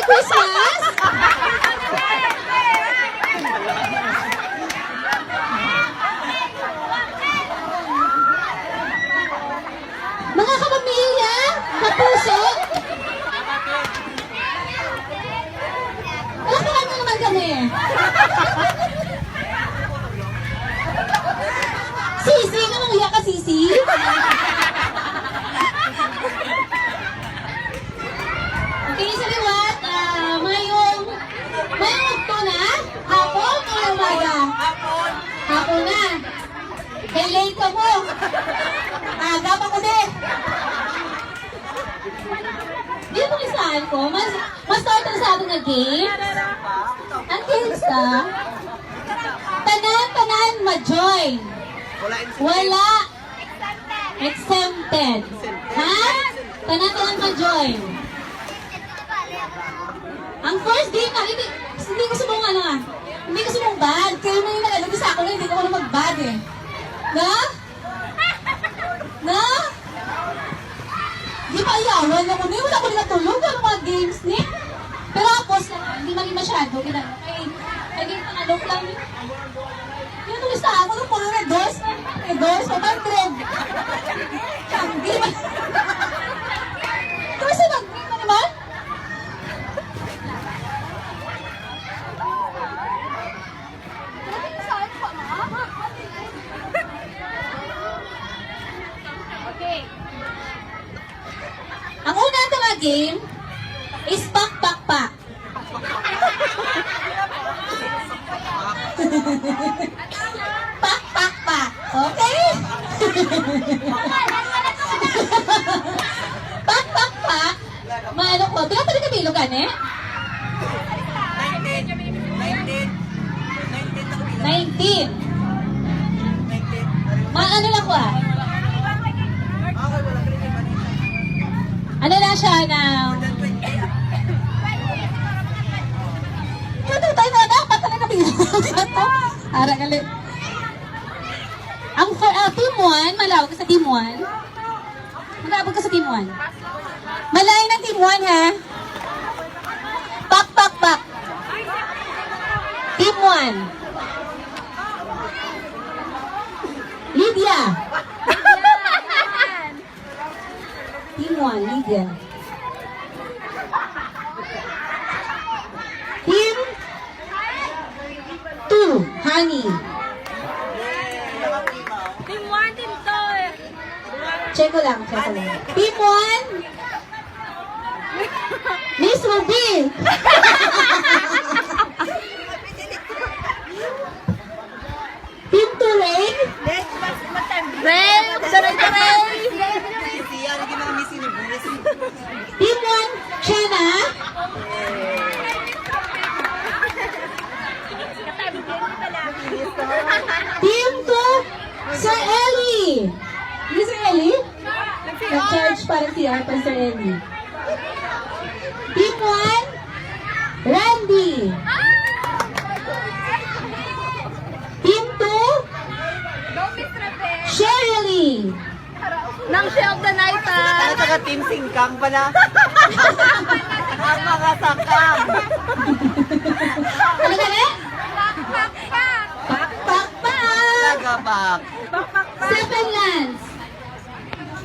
Merry Christmas! Mga kapamilya, kapuso, palakpakan mo naman kami. Sisi, namumuya ka, Sisi? Okay, sa liwat, mayong okto na? Hapon o umaga? Hapon na. Kaya late ka mo. Aga pa ko din. Di mo isaan ko, mas start na sa atin na game. Ang games ka? Tanan ma-join. Wala. Exempted. Ha? Tanan ma-join. Ang first game na, hindi ko sumong hindi ko sumong bad. Kaya mo yung nakalagay sa ako na hindi ko na mag-bad eh. Na? Na? Di ba ayawan ako ni? Wala ko rin natulog ang mga games ni. Pero tapos, hindi man masyado. Kaya pangalok lang. Yung tulista ako nung puro redos. Redos, 500. Hindi ba? Kasi mag-game na naman? Ang unang mga game is pak-pak-pak. Pak-pak-pak. Okay? Pak-pak-pak. Maano ko? Pila pa rin kami ilugan eh? 19. Maano lang ko ah? Ano na siya ng... Ito tayo na dapat na nabilang. Ara galit. Ang team 1, malawag ka sa team 1. Malawag ka sa team 1. Malayo ng team 1 ha. Pak, pak, pak. Team 1. Lydia. Team 1, Lydia. Team 2, Honey. Team 1, Team 2. Check ko lang. Team 1, Miss Ruby. Team 2, Rain. Ray! Taray! Team 1, Chena. Team 2, Sir Ellie. Hindi Sir Ellie? Nag-charge para CR pa Sir Ellie. Team 1, Randy. Team 2, Shirley. Nang Shell the Night Ano taga Team Singkang pala? Ang mga sakang. Ano ka na? Pak, pak, pak. Tagapak. Seven lands.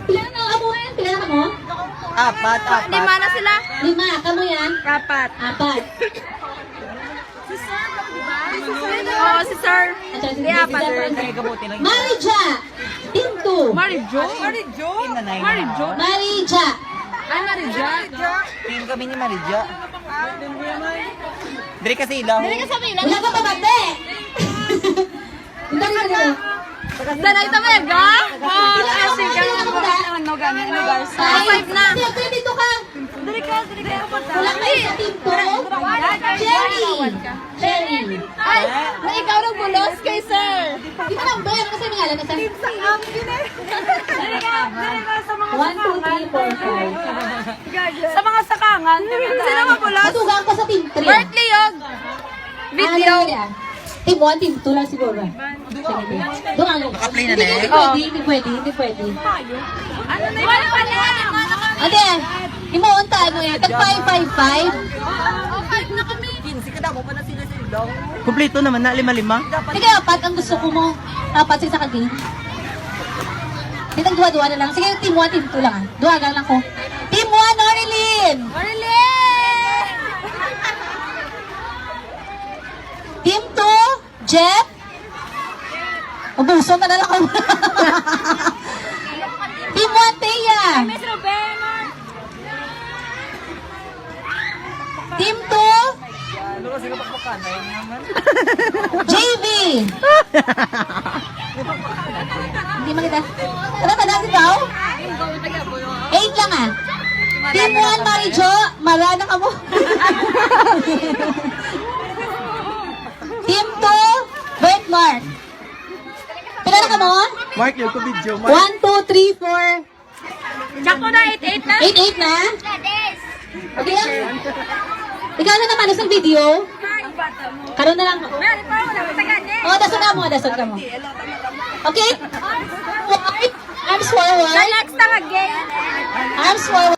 Pila na ako yan? Pila na mo? Apat. Lima na sila. 5. Kamu yan? 4. 4. Oo, si Sir. Di 4. Marija. Team 2. Marijo? Team na 9. Marijo? Marija. Ay, Marijo. Team kami ni Maridja. Diri kasi ilaw. Dili ka sabi lang. Wala ka pabate. Hindi ka na. Sanay tama yan, ga? Oo, kasi gano'n. Lugar sa 5 na. Hindi, dito ka. Dili ka. Wala kayo sa team 2. Cherry. Ay, na ikaw nang bulos kay Sir. Di ba lang ba yan? Kasi may alam na sa... Dili ka sa mga 1, 2, 3, 4, 5. Sa mga sakangan. Sino mabulos? Matugang ko sa team 3. Birthday yog. Video. Team 1, team 2 lang siguro. Doon ako. Naka-play na na eh. Hindi pwede. Ano na yun? Wala pala. Ate, imauntaan mo yan. Tag 555. mo pa na sila daw. Kumpleto naman na, 5-5. Sige, apat ang gusto ko mo. Apat sa isa ka game. Sige, duwa-duwa na lang. Sige, team 1, team 2 lang ah. Duwa lang ako. Team 1, Norilyn! Marilyn! Team 2, Jet. Ubuso na lang ako. Team 1, Teya. Miss Ruben! Team 2, Ano kasi kapagpakan? Ayun naman. JV. Hindi makita. Ano ka na si Pao? 8 lang ah. Team 1, Marijo. Marana ka mo. Team 2, Bert Mark. Pila na ka mo? Mark, yung ko video. 1, 2, 3, 4. Jack ko na, 8-8 na. 8 na? Okay lang. Ikaw na naman sa video. Karoon na lang. Mary pa, wala ko taga Oh, dasod ka mo. Okay? Forward. Arms forward. Next na mag-game. Arms forward.